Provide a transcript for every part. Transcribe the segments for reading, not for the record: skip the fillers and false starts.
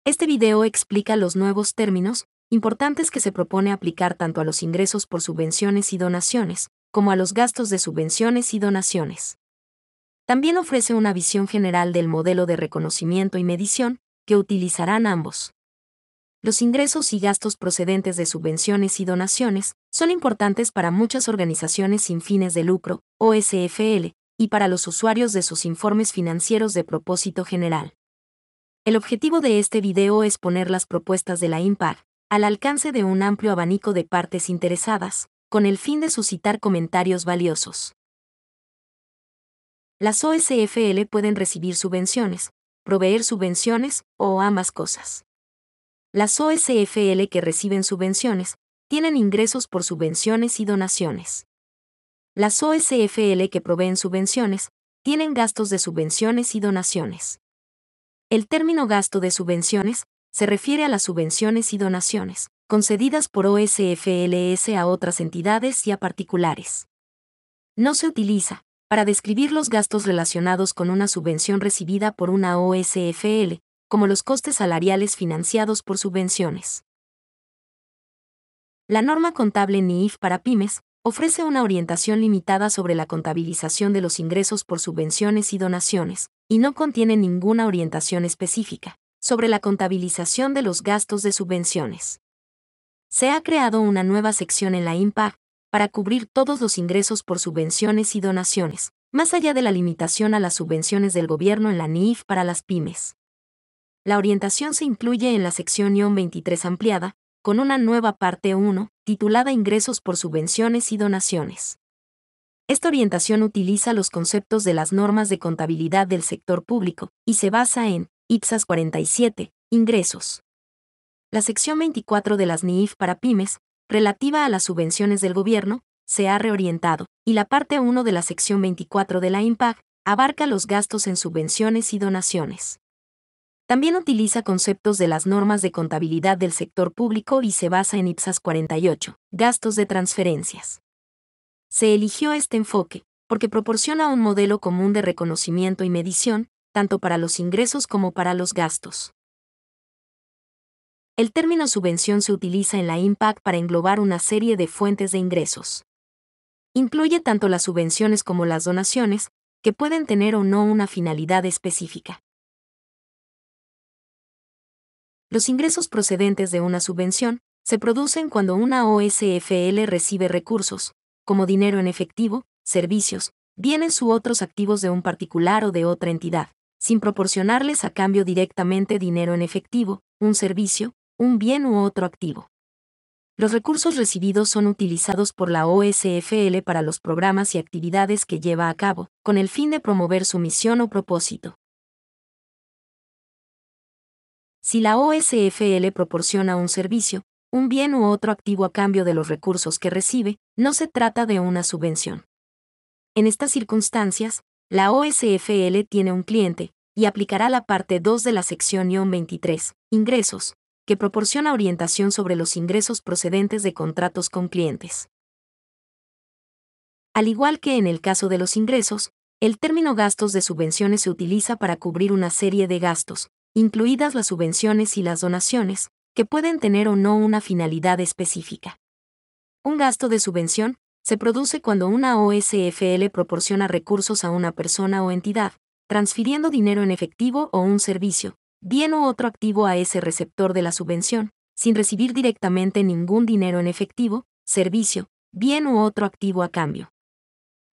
Este video explica los nuevos términos importantes que se propone aplicar tanto a los ingresos por subvenciones y donaciones, como a los gastos de subvenciones y donaciones. También ofrece una visión general del modelo de reconocimiento y medición que utilizarán ambos. Los ingresos y gastos procedentes de subvenciones y donaciones son importantes para muchas organizaciones sin fines de lucro, OSFL, y para los usuarios de sus informes financieros de propósito general. El objetivo de este video es poner las propuestas de la IMPAC al alcance de un amplio abanico de partes interesadas, con el fin de suscitar comentarios valiosos. Las OSFL pueden recibir subvenciones, proveer subvenciones o ambas cosas. Las OSFL que reciben subvenciones tienen ingresos por subvenciones y donaciones. Las OSFL que proveen subvenciones tienen gastos de subvenciones y donaciones. El término gasto de subvenciones se refiere a las subvenciones y donaciones concedidas por OSFLs a otras entidades y a particulares. No se utiliza para describir los gastos relacionados con una subvención recibida por una OSFL, como los costes salariales financiados por subvenciones. La norma contable NIF para pymes ofrece una orientación limitada sobre la contabilización de los ingresos por subvenciones y donaciones, y no contiene ninguna orientación específica sobre la contabilización de los gastos de subvenciones. Se ha creado una nueva sección en la IMPAC para cubrir todos los ingresos por subvenciones y donaciones, más allá de la limitación a las subvenciones del gobierno en la NIF para las pymes. La orientación se incluye en la sección 23 ampliada, con una nueva parte 1, titulada Ingresos por subvenciones y donaciones. Esta orientación utiliza los conceptos de las normas de contabilidad del sector público y se basa en IPSAS 47, ingresos. La sección 24 de las NIF para pymes, relativa a las subvenciones del gobierno, se ha reorientado, y la parte 1 de la sección 24 de la IMPAC abarca los gastos en subvenciones y donaciones. También utiliza conceptos de las normas de contabilidad del sector público y se basa en IPSAS 48, gastos de transferencias. Se eligió este enfoque porque proporciona un modelo común de reconocimiento y medición, tanto para los ingresos como para los gastos. El término subvención se utiliza en la IMPAC para englobar una serie de fuentes de ingresos. Incluye tanto las subvenciones como las donaciones, que pueden tener o no una finalidad específica. Los ingresos procedentes de una subvención se producen cuando una OSFL recibe recursos, como dinero en efectivo, servicios, bienes u otros activos de un particular o de otra entidad, sin proporcionarles a cambio directamente dinero en efectivo, un servicio, un bien u otro activo. Los recursos recibidos son utilizados por la OSFL para los programas y actividades que lleva a cabo, con el fin de promover su misión o propósito. Si la OSFL proporciona un servicio, un bien u otro activo a cambio de los recursos que recibe, no se trata de una subvención. En estas circunstancias, la OSFL tiene un cliente, y aplicará la parte 2 de la sección 23, ingresos, que proporciona orientación sobre los ingresos procedentes de contratos con clientes. Al igual que en el caso de los ingresos, el término gastos de subvenciones se utiliza para cubrir una serie de gastos, incluidas las subvenciones y las donaciones, que pueden tener o no una finalidad específica. Un gasto de subvención se produce cuando una OSFL proporciona recursos a una persona o entidad, transfiriendo dinero en efectivo o un servicio, bien u otro activo a ese receptor de la subvención, sin recibir directamente ningún dinero en efectivo, servicio, bien u otro activo a cambio.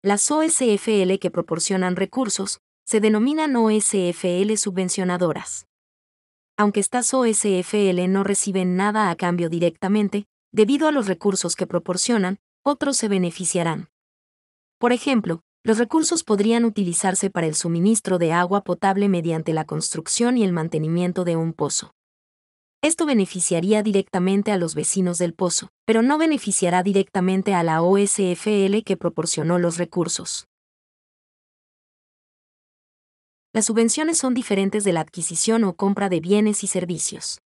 Las OSFL que proporcionan recursos se denominan OSFL subvencionadoras. Aunque estas OSFL no reciben nada a cambio directamente, debido a los recursos que proporcionan, otros se beneficiarán. Por ejemplo, los recursos podrían utilizarse para el suministro de agua potable mediante la construcción y el mantenimiento de un pozo. Esto beneficiaría directamente a los vecinos del pozo, pero no beneficiará directamente a la OSFL que proporcionó los recursos. Las subvenciones son diferentes de la adquisición o compra de bienes y servicios.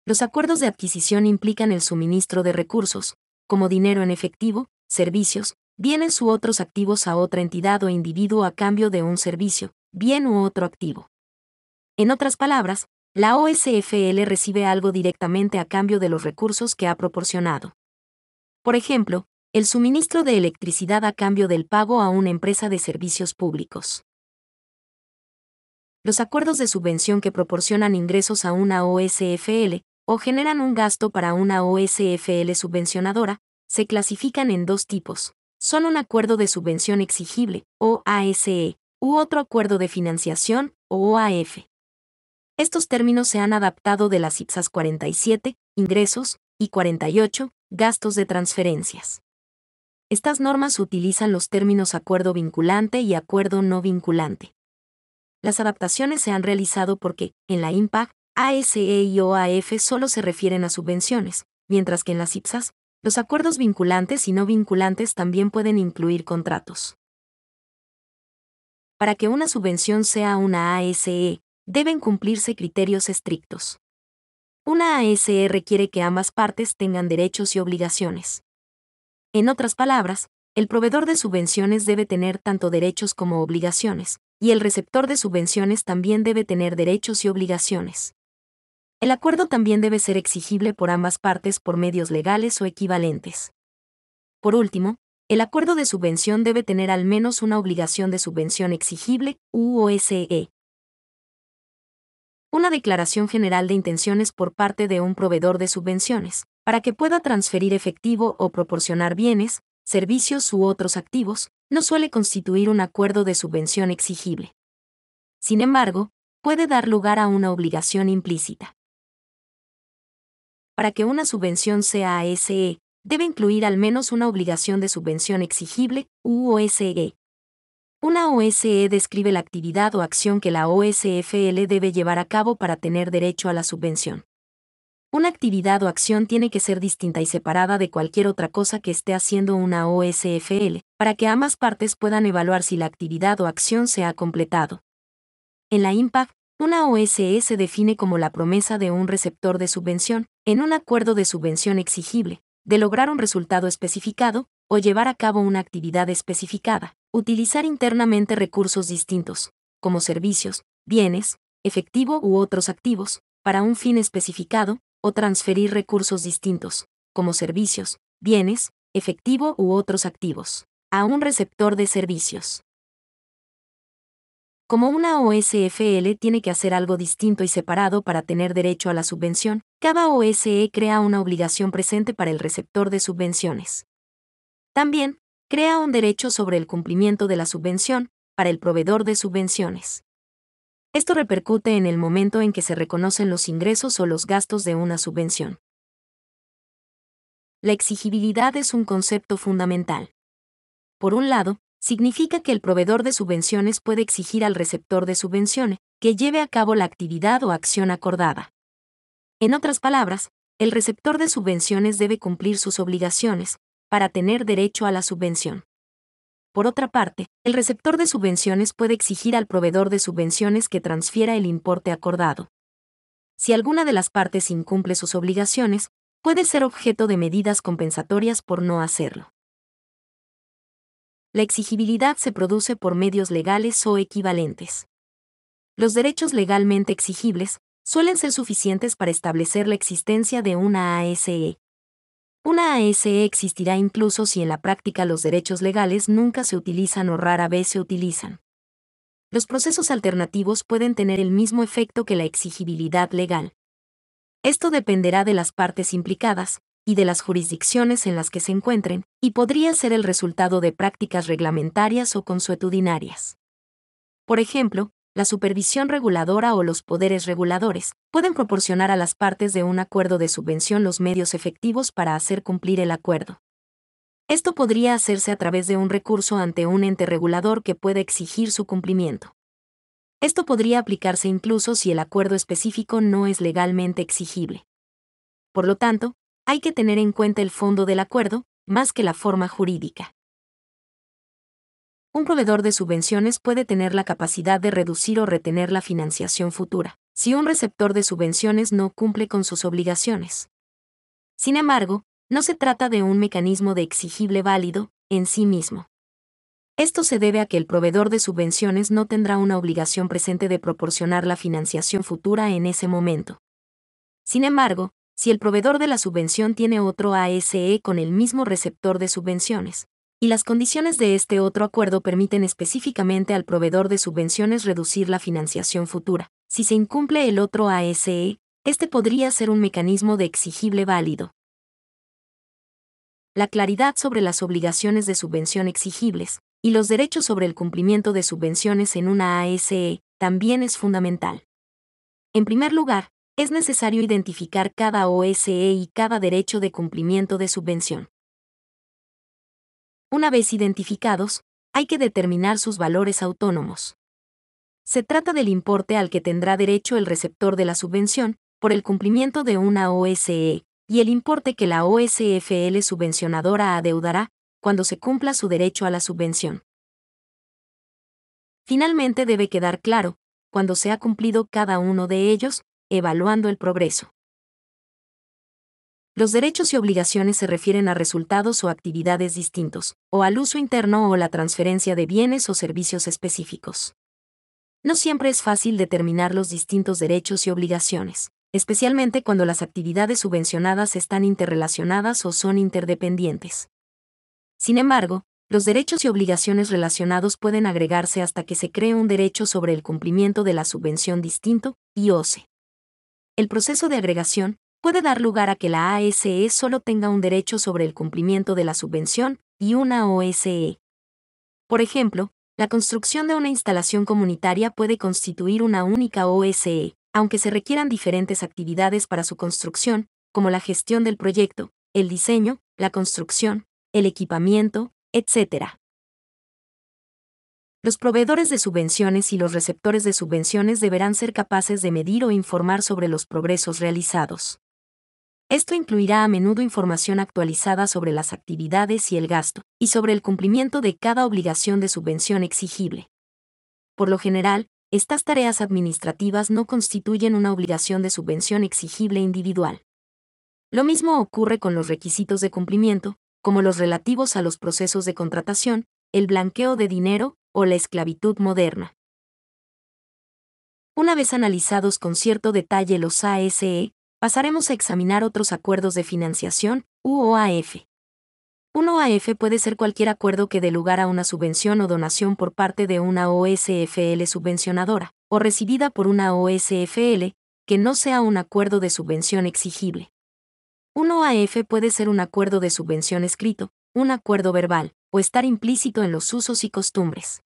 Los acuerdos de adquisición implican el suministro de recursos, como dinero en efectivo, servicios, bienes u otros activos a otra entidad o individuo a cambio de un servicio, bien u otro activo. En otras palabras, la OSFL recibe algo directamente a cambio de los recursos que ha proporcionado. Por ejemplo, el suministro de electricidad a cambio del pago a una empresa de servicios públicos. Los acuerdos de subvención que proporcionan ingresos a una OSFL o generan un gasto para una OSFL subvencionadora, se clasifican en dos tipos. Son un acuerdo de subvención exigible, o ASE, u otro acuerdo de financiación, o OAF. Estos términos se han adaptado de las IPSAS 47, ingresos, y 48, gastos de transferencias. Estas normas utilizan los términos acuerdo vinculante y acuerdo no vinculante. Las adaptaciones se han realizado porque, en la IMPAC, ASE y OAF solo se refieren a subvenciones, mientras que en las IPSAS, los acuerdos vinculantes y no vinculantes también pueden incluir contratos. Para que una subvención sea una ASE, deben cumplirse criterios estrictos. Una ASE requiere que ambas partes tengan derechos y obligaciones. En otras palabras, el proveedor de subvenciones debe tener tanto derechos como obligaciones, y el receptor de subvenciones también debe tener derechos y obligaciones. El acuerdo también debe ser exigible por ambas partes por medios legales o equivalentes. Por último, el acuerdo de subvención debe tener al menos una obligación de subvención exigible, UOSE. Una declaración general de intenciones por parte de un proveedor de subvenciones, para que pueda transferir efectivo o proporcionar bienes, servicios u otros activos, no suele constituir un acuerdo de subvención exigible. Sin embargo, puede dar lugar a una obligación implícita. Para que una subvención sea ASE, debe incluir al menos una obligación de subvención exigible, UOSE. Una OSE describe la actividad o acción que la OSFL debe llevar a cabo para tener derecho a la subvención. Una actividad o acción tiene que ser distinta y separada de cualquier otra cosa que esté haciendo una OSFL, para que ambas partes puedan evaluar si la actividad o acción se ha completado. En la IMPAC, una OSE se define como la promesa de un receptor de subvención, en un acuerdo de subvención exigible, de lograr un resultado especificado, o llevar a cabo una actividad especificada, utilizar internamente recursos distintos, como servicios, bienes, efectivo u otros activos, para un fin especificado, o transferir recursos distintos, como servicios, bienes, efectivo u otros activos, a un receptor de servicios. Como una OSFL tiene que hacer algo distinto y separado para tener derecho a la subvención, cada OSE crea una obligación presente para el receptor de subvenciones. También, crea un derecho sobre el cumplimiento de la subvención, para el proveedor de subvenciones. Esto repercute en el momento en que se reconocen los ingresos o los gastos de una subvención. La exigibilidad es un concepto fundamental. Por un lado, significa que el proveedor de subvenciones puede exigir al receptor de subvención que lleve a cabo la actividad o acción acordada. En otras palabras, el receptor de subvenciones debe cumplir sus obligaciones para tener derecho a la subvención. Por otra parte, el receptor de subvenciones puede exigir al proveedor de subvenciones que transfiera el importe acordado. Si alguna de las partes incumple sus obligaciones, puede ser objeto de medidas compensatorias por no hacerlo. La exigibilidad se produce por medios legales o equivalentes. Los derechos legalmente exigibles suelen ser suficientes para establecer la existencia de una ASE. Una ASE existirá incluso si en la práctica los derechos legales nunca se utilizan o rara vez se utilizan. Los procesos alternativos pueden tener el mismo efecto que la exigibilidad legal. Esto dependerá de las partes implicadas y de las jurisdicciones en las que se encuentren, y podría ser el resultado de prácticas reglamentarias o consuetudinarias. Por ejemplo, la supervisión reguladora o los poderes reguladores pueden proporcionar a las partes de un acuerdo de subvención los medios efectivos para hacer cumplir el acuerdo. Esto podría hacerse a través de un recurso ante un ente regulador que pueda exigir su cumplimiento. Esto podría aplicarse incluso si el acuerdo específico no es legalmente exigible. Por lo tanto, hay que tener en cuenta el fondo del acuerdo, más que la forma jurídica. Un proveedor de subvenciones puede tener la capacidad de reducir o retener la financiación futura, si un receptor de subvenciones no cumple con sus obligaciones. Sin embargo, no se trata de un mecanismo de exigible válido, en sí mismo. Esto se debe a que el proveedor de subvenciones no tendrá una obligación presente de proporcionar la financiación futura en ese momento. Sin embargo, si el proveedor de la subvención tiene otro ASE con el mismo receptor de subvenciones, y las condiciones de este otro acuerdo permiten específicamente al proveedor de subvenciones reducir la financiación futura, si se incumple el otro ASE, este podría ser un mecanismo de exigible válido. La claridad sobre las obligaciones de subvención exigibles y los derechos sobre el cumplimiento de subvenciones en una ASE también es fundamental. En primer lugar, es necesario identificar cada OSE y cada derecho de cumplimiento de subvención. Una vez identificados, hay que determinar sus valores autónomos. Se trata del importe al que tendrá derecho el receptor de la subvención por el cumplimiento de una OSE y el importe que la OSFL subvencionadora adeudará cuando se cumpla su derecho a la subvención. Finalmente debe quedar claro, cuando se ha cumplido cada uno de ellos, evaluando el progreso. Los derechos y obligaciones se refieren a resultados o actividades distintos, o al uso interno o la transferencia de bienes o servicios específicos. No siempre es fácil determinar los distintos derechos y obligaciones, especialmente cuando las actividades subvencionadas están interrelacionadas o son interdependientes. Sin embargo, los derechos y obligaciones relacionados pueden agregarse hasta que se cree un derecho sobre el cumplimiento de la subvención distinto, IOSE. El proceso de agregación puede dar lugar a que la ASE solo tenga un derecho sobre el cumplimiento de la subvención y una OSE. Por ejemplo, la construcción de una instalación comunitaria puede constituir una única OSE, aunque se requieran diferentes actividades para su construcción, como la gestión del proyecto, el diseño, la construcción, el equipamiento, etc. Los proveedores de subvenciones y los receptores de subvenciones deberán ser capaces de medir o informar sobre los progresos realizados. Esto incluirá a menudo información actualizada sobre las actividades y el gasto, y sobre el cumplimiento de cada obligación de subvención exigible. Por lo general, estas tareas administrativas no constituyen una obligación de subvención exigible individual. Lo mismo ocurre con los requisitos de cumplimiento, como los relativos a los procesos de contratación, el blanqueo de dinero o la esclavitud moderna. Una vez analizados con cierto detalle los ASE, pasaremos a examinar otros acuerdos de financiación, UOAF. Un OAF puede ser cualquier acuerdo que dé lugar a una subvención o donación por parte de una OSFL subvencionadora, o recibida por una OSFL, que no sea un acuerdo de subvención exigible. Un OAF puede ser un acuerdo de subvención escrito, un acuerdo verbal, o estar implícito en los usos y costumbres.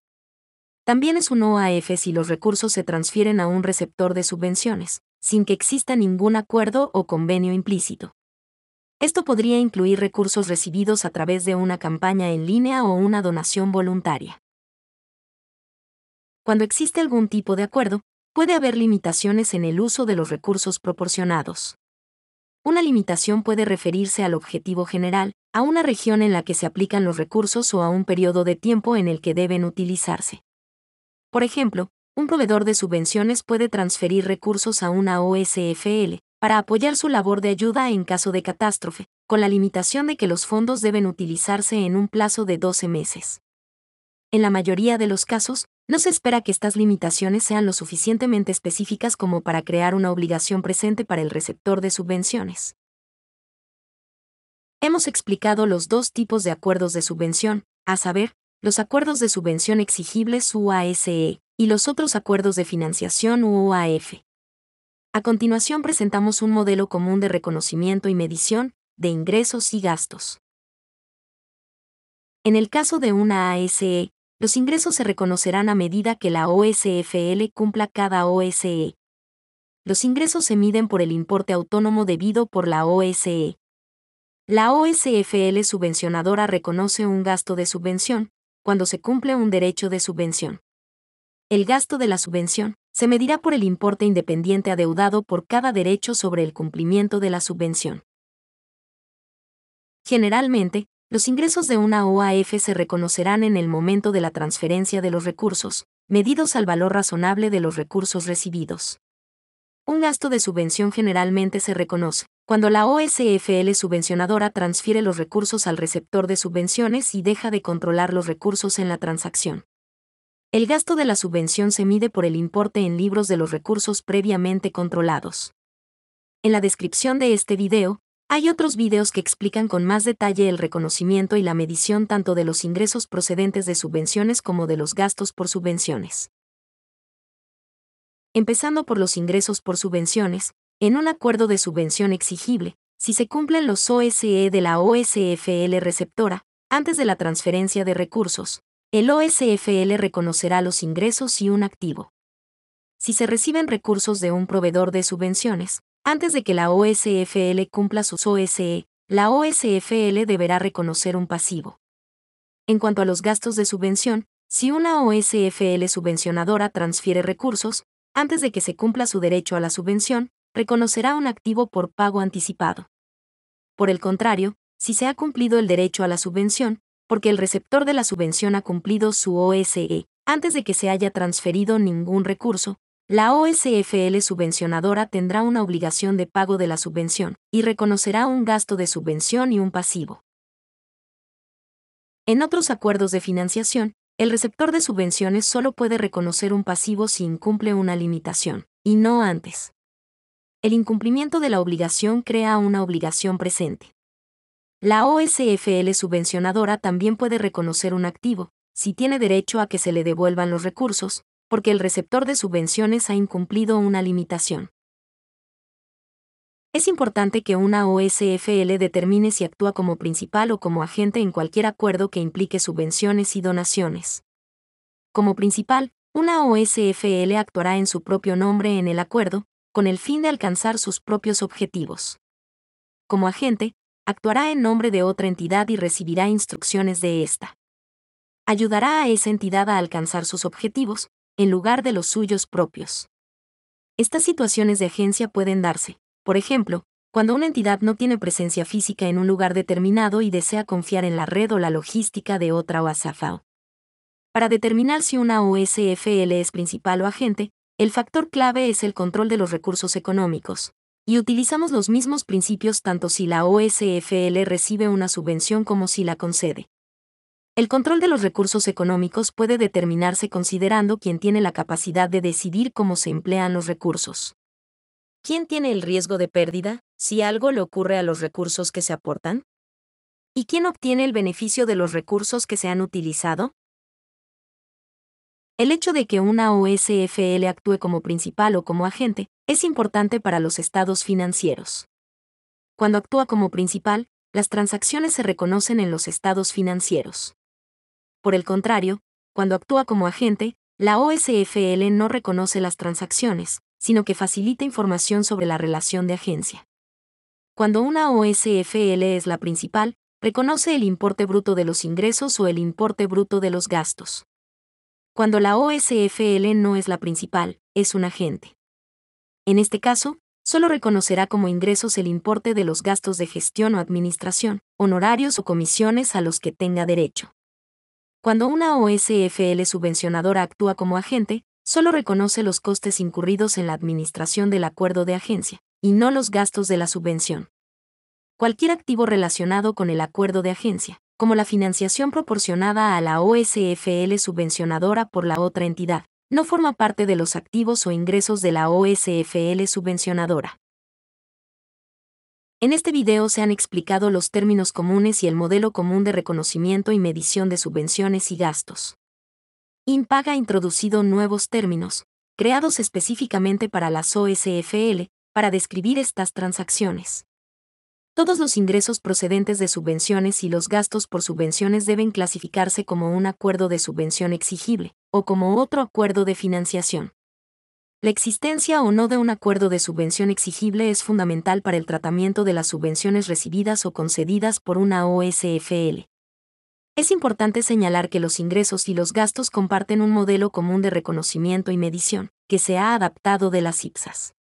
También es un OAF si los recursos se transfieren a un receptor de subvenciones, sin que exista ningún acuerdo o convenio implícito. Esto podría incluir recursos recibidos a través de una campaña en línea o una donación voluntaria. Cuando existe algún tipo de acuerdo, puede haber limitaciones en el uso de los recursos proporcionados. Una limitación puede referirse al objetivo general, a una región en la que se aplican los recursos o a un periodo de tiempo en el que deben utilizarse. Por ejemplo, un proveedor de subvenciones puede transferir recursos a una OSFL para apoyar su labor de ayuda en caso de catástrofe, con la limitación de que los fondos deben utilizarse en un plazo de 12 meses. En la mayoría de los casos, no se espera que estas limitaciones sean lo suficientemente específicas como para crear una obligación presente para el receptor de subvenciones. Hemos explicado los dos tipos de acuerdos de subvención, a saber, los acuerdos de subvención exigibles UASE y los otros acuerdos de financiación UOAF. A continuación presentamos un modelo común de reconocimiento y medición de ingresos y gastos. En el caso de una ASE, los ingresos se reconocerán a medida que la OSFL cumpla cada OSE. Los ingresos se miden por el importe autónomo debido por la OSE. La OSFL subvencionadora reconoce un gasto de subvención cuando se cumple un derecho de subvención. El gasto de la subvención se medirá por el importe independiente adeudado por cada derecho sobre el cumplimiento de la subvención. Generalmente, los ingresos de una OAF se reconocerán en el momento de la transferencia de los recursos, medidos al valor razonable de los recursos recibidos. Un gasto de subvención generalmente se reconoce Cuando la OSFL subvencionadora transfiere los recursos al receptor de subvenciones y deja de controlar los recursos en la transacción. El gasto de la subvención se mide por el importe en libros de los recursos previamente controlados. En la descripción de este video, hay otros videos que explican con más detalle el reconocimiento y la medición tanto de los ingresos procedentes de subvenciones como de los gastos por subvenciones. Empezando por los ingresos por subvenciones, en un acuerdo de subvención exigible, si se cumplen los OSE de la OSFL receptora, antes de la transferencia de recursos, el OSFL reconocerá los ingresos y un activo. Si se reciben recursos de un proveedor de subvenciones, antes de que la OSFL cumpla sus OSE, la OSFL deberá reconocer un pasivo. En cuanto a los gastos de subvención, si una OSFL subvencionadora transfiere recursos, antes de que se cumpla su derecho a la subvención, reconocerá un activo por pago anticipado. Por el contrario, si se ha cumplido el derecho a la subvención, porque el receptor de la subvención ha cumplido su OSE, antes de que se haya transferido ningún recurso, la OSFL subvencionadora tendrá una obligación de pago de la subvención y reconocerá un gasto de subvención y un pasivo. En otros acuerdos de financiación, el receptor de subvenciones solo puede reconocer un pasivo si incumple una limitación, y no antes. El incumplimiento de la obligación crea una obligación presente. La OSFL subvencionadora también puede reconocer un activo, si tiene derecho a que se le devuelvan los recursos, porque el receptor de subvenciones ha incumplido una limitación. Es importante que una OSFL determine si actúa como principal o como agente en cualquier acuerdo que implique subvenciones y donaciones. Como principal, una OSFL actuará en su propio nombre en el acuerdo, con el fin de alcanzar sus propios objetivos. Como agente, actuará en nombre de otra entidad y recibirá instrucciones de ésta. Ayudará a esa entidad a alcanzar sus objetivos, en lugar de los suyos propios. Estas situaciones de agencia pueden darse, por ejemplo, cuando una entidad no tiene presencia física en un lugar determinado y desea confiar en la red o la logística de otra OASAFAO. Para determinar si una OSFL es principal o agente, el factor clave es el control de los recursos económicos, y utilizamos los mismos principios tanto si la OSFL recibe una subvención como si la concede. El control de los recursos económicos puede determinarse considerando quién tiene la capacidad de decidir cómo se emplean los recursos. ¿Quién tiene el riesgo de pérdida si algo le ocurre a los recursos que se aportan? ¿Y quién obtiene el beneficio de los recursos que se han utilizado? El hecho de que una OSFL actúe como principal o como agente es importante para los estados financieros. Cuando actúa como principal, las transacciones se reconocen en los estados financieros. Por el contrario, cuando actúa como agente, la OSFL no reconoce las transacciones, sino que facilita información sobre la relación de agencia. Cuando una OSFL es la principal, reconoce el importe bruto de los ingresos o el importe bruto de los gastos. Cuando la OSFL no es la principal, es un agente. En este caso, solo reconocerá como ingresos el importe de los gastos de gestión o administración, honorarios o comisiones a los que tenga derecho. Cuando una OSFL subvencionadora actúa como agente, solo reconoce los costes incurridos en la administración del acuerdo de agencia, y no los gastos de la subvención. Cualquier activo relacionado con el acuerdo de agencia, como la financiación proporcionada a la OSFL subvencionadora por la otra entidad, no forma parte de los activos o ingresos de la OSFL subvencionadora. En este video se han explicado los términos comunes y el modelo común de reconocimiento y medición de subvenciones y gastos. INPAG ha introducido nuevos términos, creados específicamente para las OSFL, para describir estas transacciones. Todos los ingresos procedentes de subvenciones y los gastos por subvenciones deben clasificarse como un acuerdo de subvención exigible, o como otro acuerdo de financiación. La existencia o no de un acuerdo de subvención exigible es fundamental para el tratamiento de las subvenciones recibidas o concedidas por una OSFL. Es importante señalar que los ingresos y los gastos comparten un modelo común de reconocimiento y medición, que se ha adaptado de las IPSAS.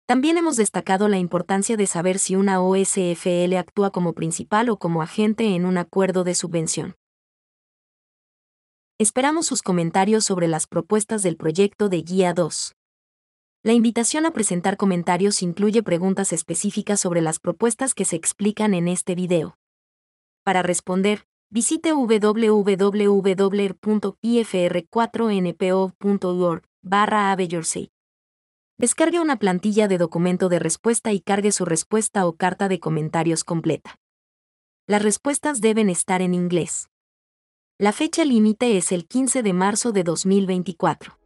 También hemos destacado la importancia de saber si una OSFL actúa como principal o como agente en un acuerdo de subvención. Esperamos sus comentarios sobre las propuestas del proyecto de Guía 2. La invitación a presentar comentarios incluye preguntas específicas sobre las propuestas que se explican en este video. Para responder, visite www.ifr4npo.org/abeyourse. Descargue una plantilla de documento de respuesta y cargue su respuesta o carta de comentarios completa. Las respuestas deben estar en inglés. La fecha límite es el 15 de marzo de 2024.